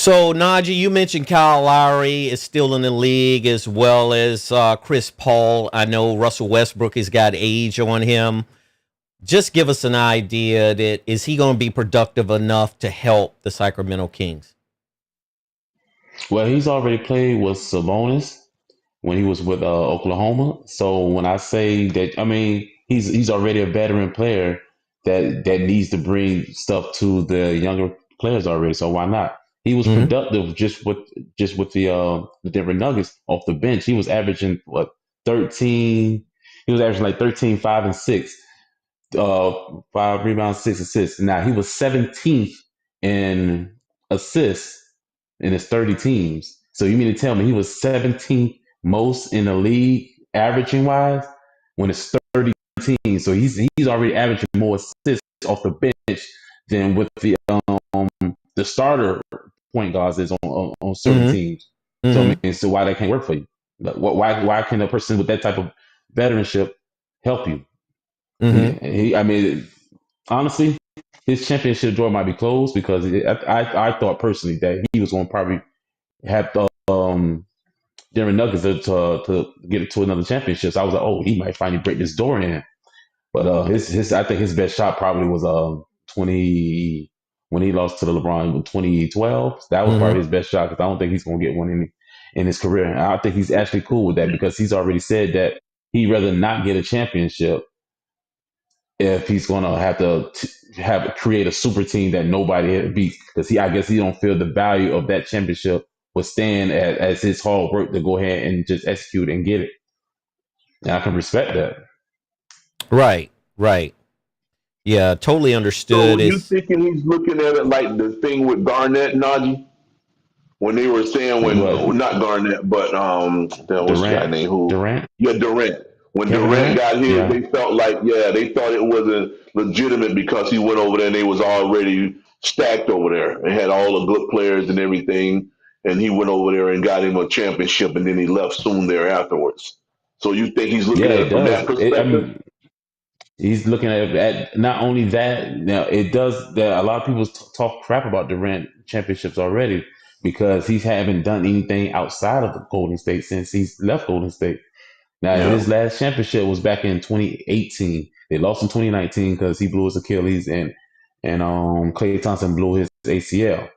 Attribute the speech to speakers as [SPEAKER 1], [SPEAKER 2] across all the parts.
[SPEAKER 1] So, Najee, you mentioned Kyle Lowry is still in the league as well as Chris Paul. I know Russell Westbrook has got age on him. Just give us an idea that is he going to be productive enough to help the Sacramento Kings?
[SPEAKER 2] Well, he's already played with Sabonis when he was with Oklahoma. So when I say that, I mean he's already a veteran player that needs to bring stuff to the younger players already. So why not? He was
[SPEAKER 1] Hmm.
[SPEAKER 2] productive just with the Denver Nuggets off the bench. He was averaging what 13. He was averaging like 13, 5, and 6, 5 rebounds, 6 assists. Now he was 17th in assists in his 30 teams. So you mean to tell me he was 17th most in the league averaging wise when it's 30 teams? So he's already averaging more assists off the bench than with the starter point guards is on certain
[SPEAKER 1] Hmm.
[SPEAKER 2] teams. So I
[SPEAKER 1] Hmm.
[SPEAKER 2] mean, so why that can't work for you? Like, why can a person with that type of veteranship help you?
[SPEAKER 1] Hmm.
[SPEAKER 2] I mean, honestly, his championship door might be closed because I thought personally that he was going to probably have the Denver Nuggets to get it to another championship. So I was like, oh, he might finally break this door in. But his I think his best shot probably was 20 when he lost to the LeBron in 2012. That was
[SPEAKER 1] Hmm.
[SPEAKER 2] probably his best shot because I don't think he's going to get one in his career. And I think he's actually cool with that because he's already said that he'd rather not get a championship if he's going to have to have create a super team that nobody beats because I guess he don't feel the value of that championship will stand as his hard work to go ahead and just execute and get it. And I can respect that.
[SPEAKER 1] Right. Right. Yeah. Totally
[SPEAKER 3] So
[SPEAKER 1] understood.
[SPEAKER 3] you
[SPEAKER 1] It's
[SPEAKER 3] thinking he's looking at it like the thing with Garnett, Najee? When they were saying
[SPEAKER 2] What
[SPEAKER 3] not Garnett, but what's the guy
[SPEAKER 2] Durant,
[SPEAKER 3] name who?
[SPEAKER 2] Durant,
[SPEAKER 3] Yeah, Durant. When
[SPEAKER 2] Kevin
[SPEAKER 3] Durant
[SPEAKER 2] Durant?
[SPEAKER 3] got his,
[SPEAKER 2] Yeah,
[SPEAKER 3] they felt like they thought it wasn't legitimate because he went over there and they was already stacked over there and had all the good players and everything, and he went over there and got him a championship, and then he left soon there afterwards. So you think he's looking
[SPEAKER 2] yeah,
[SPEAKER 3] at
[SPEAKER 2] it
[SPEAKER 3] it from
[SPEAKER 2] does.
[SPEAKER 3] that
[SPEAKER 2] I
[SPEAKER 3] perspective?
[SPEAKER 2] mean, he's looking at not only that. Now it does that. A lot of people talk crap about Durant championships already because he haven't done anything outside of the Golden State since he's left Golden State. Now
[SPEAKER 3] Yeah,
[SPEAKER 2] his last championship was back in 2018. They lost in 2019 because he blew his Achilles and Klay Thompson blew his ACL.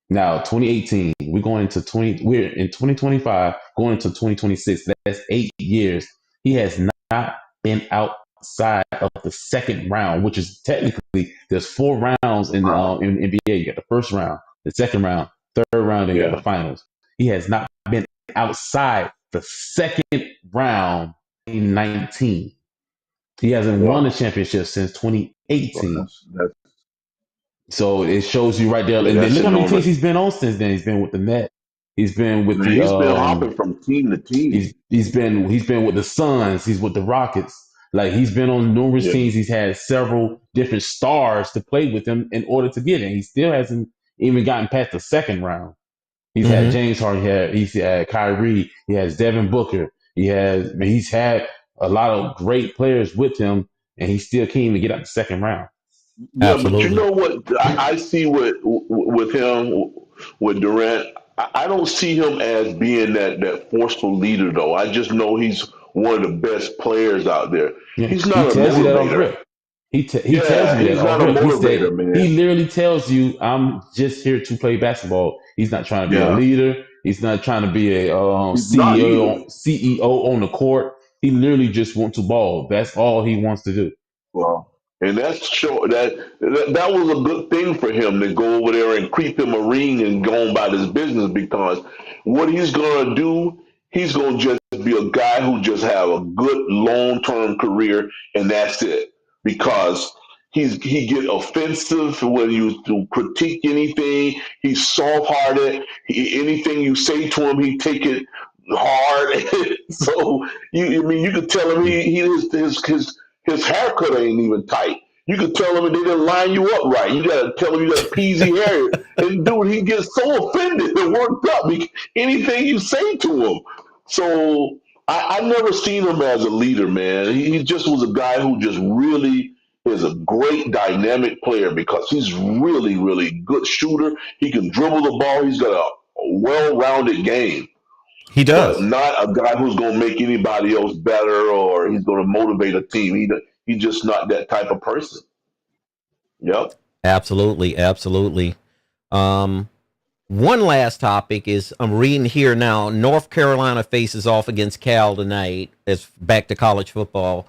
[SPEAKER 2] Now 2018, we're in 2025, going into 2026. That's 8 years. He has not been outside of the second round, which is technically there's 4 rounds in NBA. You got the first round, the second round, third round, and you got
[SPEAKER 3] yeah.
[SPEAKER 2] the finals. He has not been outside the second round in 19. He hasn't won a
[SPEAKER 3] Well,
[SPEAKER 2] championship since
[SPEAKER 3] well
[SPEAKER 2] 2018.
[SPEAKER 3] that's
[SPEAKER 2] So it shows you right there.
[SPEAKER 3] yeah,
[SPEAKER 2] And then
[SPEAKER 3] that's
[SPEAKER 2] look how many teams
[SPEAKER 3] enormous.
[SPEAKER 2] he's been on since then. He's been with the Net. He's been with
[SPEAKER 3] Man,
[SPEAKER 2] the
[SPEAKER 3] he's been hopping from team to team.
[SPEAKER 2] he's been with the Suns. He's with the Rockets. Like he's been on numerous
[SPEAKER 3] Yeah.
[SPEAKER 2] teams. He's had several different stars to play with him in order to get in. He still hasn't even gotten past the second round. He's had
[SPEAKER 1] hmm.
[SPEAKER 2] James Harden. He's had Kyrie. He has Devin Booker. He's had a lot of great players with him, and he still can't even get out the second round.
[SPEAKER 3] Yeah, but you
[SPEAKER 1] Absolutely.
[SPEAKER 3] know what I see with him with Durant. I don't see him as being that forceful leader though. I just know he's one of the best players out there.
[SPEAKER 2] Yeah,
[SPEAKER 3] He's
[SPEAKER 2] he
[SPEAKER 3] not a
[SPEAKER 2] tells you that off
[SPEAKER 3] motivator.
[SPEAKER 2] rip. He tells
[SPEAKER 3] Yeah,
[SPEAKER 2] you that
[SPEAKER 3] he's
[SPEAKER 2] off
[SPEAKER 3] not a
[SPEAKER 2] rip. He
[SPEAKER 3] motivator,
[SPEAKER 2] said
[SPEAKER 3] man.
[SPEAKER 2] he literally tells you, "I'm just here to play basketball." He's not trying to be a
[SPEAKER 3] Yeah,
[SPEAKER 2] leader. He's not trying to be a
[SPEAKER 3] he's not either.
[SPEAKER 2] CEO on the court. He literally just wants to ball. That's all he wants to do.
[SPEAKER 3] Well, and that's show that was a good thing for him to go over there and creep him a ring and go on about his business because what he's gonna do, he's gonna just be a guy who just have a good long term career and that's it. Because he get offensive when you to critique anything. He's soft hearted. Anything you say to him, he take it hard. So I mean, you could tell him his haircut ain't even tight. You could tell him they didn't line you up right. You gotta tell him you got peasy hair. And dude, he gets so offended and worked up. Anything you say to him. So I never seen him as a leader, man. He just was a guy who just really is a great dynamic player because he's really, really good shooter. He can dribble the ball. He's got a well-rounded game,
[SPEAKER 1] He
[SPEAKER 3] but
[SPEAKER 1] does.
[SPEAKER 3] not a guy who's going to make anybody else better or he's going to motivate a team. He's just not that type of person. Yep.
[SPEAKER 1] Absolutely, absolutely. Um, One last topic is I'm reading here now. North Carolina faces off against Cal tonight. It's back to college football.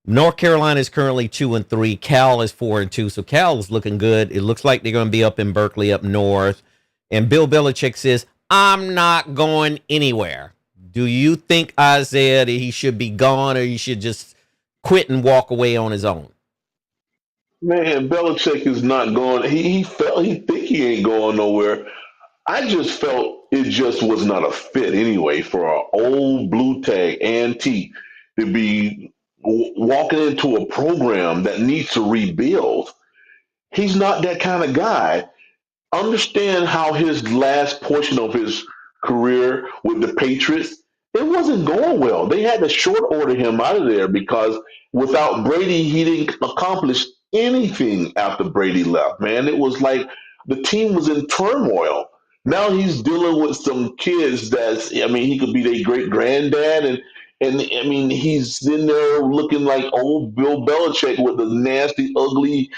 [SPEAKER 1] North Carolina is currently 2-3. Cal is 4-2. So Cal is looking good. It looks like they're going to be up in Berkeley, up north. And Bill Belichick says, "I'm not going anywhere." Do you think, Isaiah, that he should be gone or he should just quit and walk away on his own?
[SPEAKER 3] Man, Belichick is not going. He think he ain't going nowhere. I just felt it just was not a fit anyway for our old blue tag antique to be walking into a program that needs to rebuild. He's not that kind of guy. Understand how his last portion of his career with the Patriots, it wasn't going well. They had to short order him out of there because without Brady, he didn't accomplish anything after Brady left, man. It was like the team was in turmoil. Now he's dealing with some kids I mean, he could be their great granddad and I mean, he's in there looking like old Bill Belichick with the nasty, ugly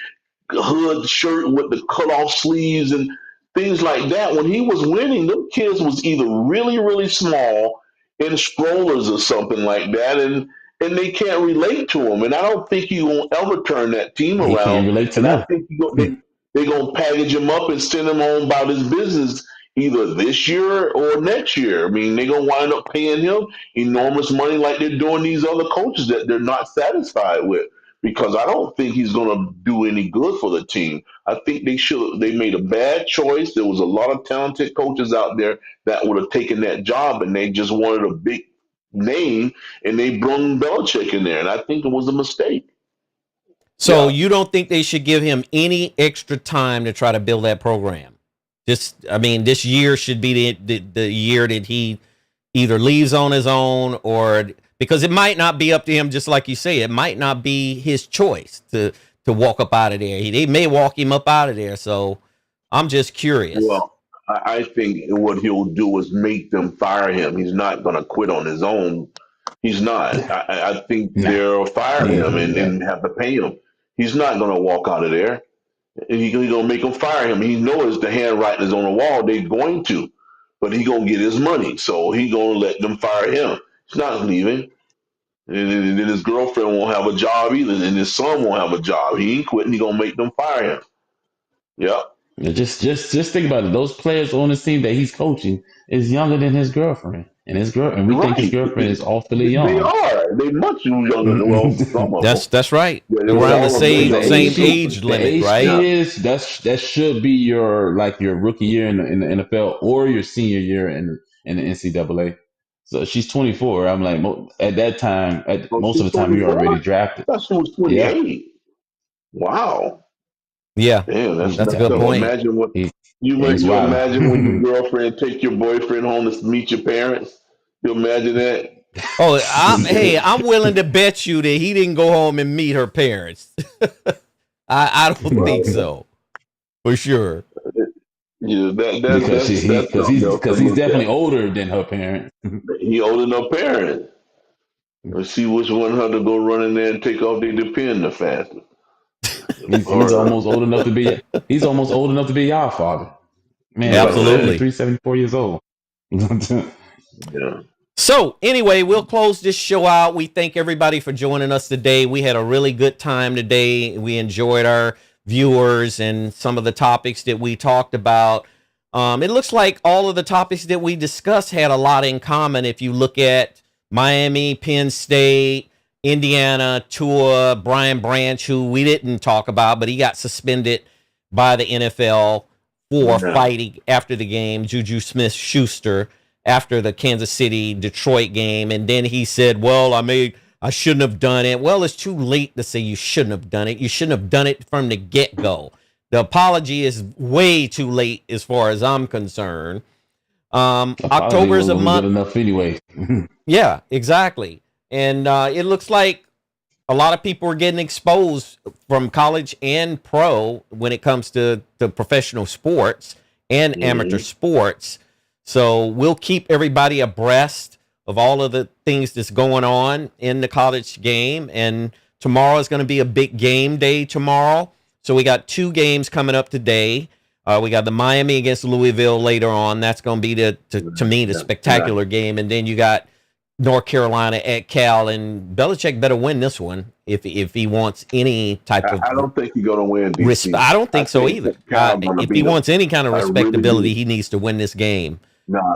[SPEAKER 3] hood shirt with the cut off sleeves and things like that. When he was winning, them kids was either really, really small in strollers or something like that, and they can't relate to him. And I don't think he won't ever turn that team
[SPEAKER 2] He can't
[SPEAKER 3] around.
[SPEAKER 2] relate to
[SPEAKER 3] And I
[SPEAKER 2] them.
[SPEAKER 3] think they're gonna package him up and send him on about his business either this year or next year. I mean, they're gonna wind up paying him enormous money like they're doing these other coaches that they're not satisfied with because I don't think he's going to do any good for the team. I think they made a bad choice. There was a lot of talented coaches out there that would have taken that job, and they just wanted a big name, and they brought Belichick in there, and I think it was a mistake.
[SPEAKER 1] So
[SPEAKER 3] Yeah,
[SPEAKER 1] you don't think they should give him any extra time to try to build that program? I mean, this year should be the year that he either leaves on his own or because it might not be up to him, just like you say, it might not be his choice to walk up out of there. They may walk him up out of there. So I'm just curious.
[SPEAKER 3] well, I think what he'll do is make them fire him. He's not going to quit on his own. He's not. I think
[SPEAKER 2] Nah,
[SPEAKER 3] they'll fire
[SPEAKER 2] he ain't
[SPEAKER 3] him
[SPEAKER 2] gonna do that.
[SPEAKER 3] and have to pay him. He's not going to walk out of there. He's gonna make them fire him. He knows the handwriting is on the wall. They're going to, but he gonna get his money, so he gonna let them fire him. He's not leaving, and then his girlfriend won't have a job either, and his son won't have a job. He ain't quitting. He gonna make them fire him. Yep.
[SPEAKER 2] Just think about it. Those players on the team that he's coaching is younger than his girlfriend, and we think his
[SPEAKER 3] Right.
[SPEAKER 2] girlfriend is awfully
[SPEAKER 3] They
[SPEAKER 2] young.
[SPEAKER 3] are. They much younger than well, some of them.
[SPEAKER 1] That's right.
[SPEAKER 3] Yeah, they was
[SPEAKER 1] Around the
[SPEAKER 3] all of them
[SPEAKER 2] Because
[SPEAKER 1] same
[SPEAKER 3] younger than him.
[SPEAKER 1] age
[SPEAKER 2] the
[SPEAKER 1] limit,
[SPEAKER 2] age
[SPEAKER 1] right?
[SPEAKER 2] she
[SPEAKER 3] Yeah.
[SPEAKER 2] is, that should be your rookie year in the NFL or your senior year in the NCAA. So she's 24. I'm like, at that time,
[SPEAKER 3] Oh,
[SPEAKER 2] most of
[SPEAKER 3] she's
[SPEAKER 2] the time you're already
[SPEAKER 3] 24.
[SPEAKER 2] drafted.
[SPEAKER 3] Thought she was
[SPEAKER 2] Yeah,
[SPEAKER 3] 28. Wow.
[SPEAKER 1] Yeah,
[SPEAKER 3] Damn, that's
[SPEAKER 1] that's a
[SPEAKER 3] messed
[SPEAKER 1] good
[SPEAKER 3] up.
[SPEAKER 1] point.
[SPEAKER 3] Imagine what
[SPEAKER 2] he, he's
[SPEAKER 3] you imagine when your
[SPEAKER 2] wild.
[SPEAKER 3] girlfriend take your boyfriend home to meet your parents. You imagine that?
[SPEAKER 1] Oh, I'm willing to bet you that he didn't go home and meet her parents. I don't think
[SPEAKER 3] Well,
[SPEAKER 1] so, for sure.
[SPEAKER 3] yeah,
[SPEAKER 2] because
[SPEAKER 3] that's something else to
[SPEAKER 2] he's
[SPEAKER 3] look
[SPEAKER 2] definitely
[SPEAKER 3] at.
[SPEAKER 2] older than her parents.
[SPEAKER 3] He older than her parents. Let's see which one had to go run in there and take off their depend the fastest.
[SPEAKER 2] He's
[SPEAKER 3] Or
[SPEAKER 2] almost old enough to be y'all father. Man, like
[SPEAKER 1] Absolutely.
[SPEAKER 2] 73, 74 years old.
[SPEAKER 3] yeah.
[SPEAKER 1] So, anyway, we'll close this show out. We thank everybody for joining us today. We had a really good time today. We enjoyed our viewers and some of the topics that we talked about. It looks like all of the topics that we discussed had a lot in common. If you look at Miami, Penn State, Indiana, Tua, Brian Branch, who we didn't talk about, but he got suspended by the NFL for
[SPEAKER 3] Yeah.
[SPEAKER 1] fighting after the game, Juju Smith-Schuster, after the Kansas City Detroit game. And then he said, well, I shouldn't have done it. Well, it's too late to say you shouldn't have done it. You shouldn't have done it from the get-go. The apology is way too late as far as I'm concerned.
[SPEAKER 2] Apology
[SPEAKER 1] October is a
[SPEAKER 2] wasn't good
[SPEAKER 1] month.
[SPEAKER 2] enough anyway.
[SPEAKER 1] Yeah, exactly. And it looks like a lot of people are getting exposed from college and pro when it comes to professional sports and amateur sports. So we'll keep everybody abreast of all of the things that's going on in the college game. And tomorrow is going to be a big game day tomorrow. So we got 2 games coming up today. We got the Miami against Louisville later on. That's going to be to me the spectacular game. And then you got North Carolina at Cal, and Belichick better win this one if he wants any type of.
[SPEAKER 3] I don't think he's going to win. DC.
[SPEAKER 1] I don't think so either. If he wants any kind of respectability, he needs to win this game.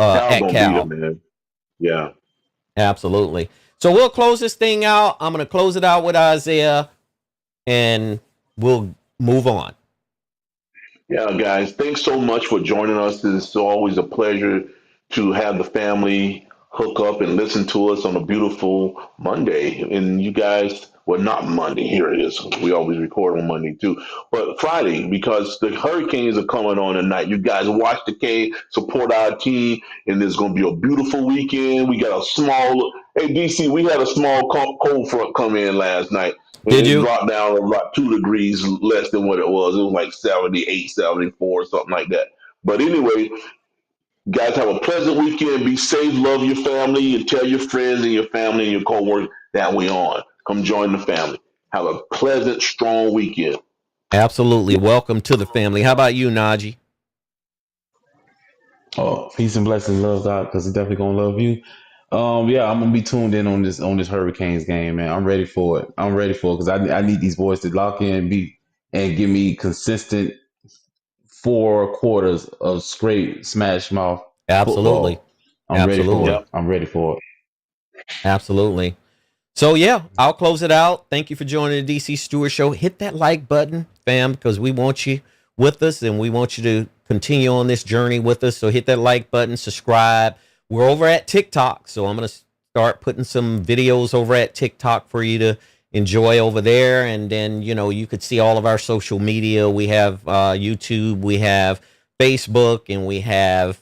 [SPEAKER 1] At Cal, man.
[SPEAKER 3] Yeah,
[SPEAKER 1] absolutely. So we'll close this thing out. I'm going to close it out with Isaiah, and we'll move on.
[SPEAKER 3] Yeah, guys, thanks so much for joining us. It's always a pleasure to have the family hook up and listen to us on a beautiful Monday. And you guys, well, not Monday, here it is. We always record on Monday too, but Friday, because the Hurricanes are coming on tonight. You guys watch the game, support our team, and there's going to be a beautiful weekend. We got a small, hey, DC, we had a small cold front come in last night.
[SPEAKER 1] Did you?
[SPEAKER 3] It dropped down about 2 degrees less than what it was. It was like 78, 74, something like that. But anyway, guys, have a pleasant weekend. Be safe. Love your family. And tell your friends and your family and your coworkers that we're on. Come join the family. Have a pleasant, strong weekend.
[SPEAKER 1] Absolutely. Welcome to the family. How about you, Najee?
[SPEAKER 2] Oh, peace and blessings, love God, because He's definitely gonna love you. Yeah, I'm gonna be tuned in on this Hurricanes game, man. I'm ready for it. I'm ready for it because I need these boys to lock in and give me consistent 4 quarters of straight smash mouth
[SPEAKER 1] Absolutely.
[SPEAKER 2] football. I'm ready for it. I'm ready for it.
[SPEAKER 1] Absolutely. So yeah, I'll close it out. Thank you for joining the DC Stewart Show. Hit that like button, fam, because we want you with us and we want you to continue on this journey with us. So hit that like button, subscribe. We're over at TikTok, so I'm going to start putting some videos over at TikTok for you to enjoy over there. And then, you could see all of our social media. We have YouTube, we have Facebook, and we have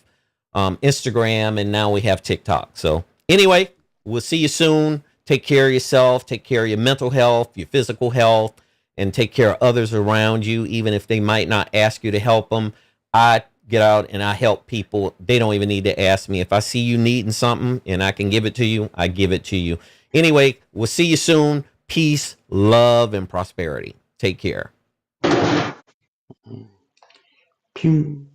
[SPEAKER 1] Instagram, and now we have TikTok. So anyway, we'll see you soon. Take care of yourself, take care of your mental health, your physical health, and take care of others around you, even if they might not ask you to help them. I get out and I help people. They don't even need to ask me. If I see you needing something and I can give it to you, I give it to you. Anyway, we'll see you soon. Peace, love, and prosperity. Take care.
[SPEAKER 2] Pew.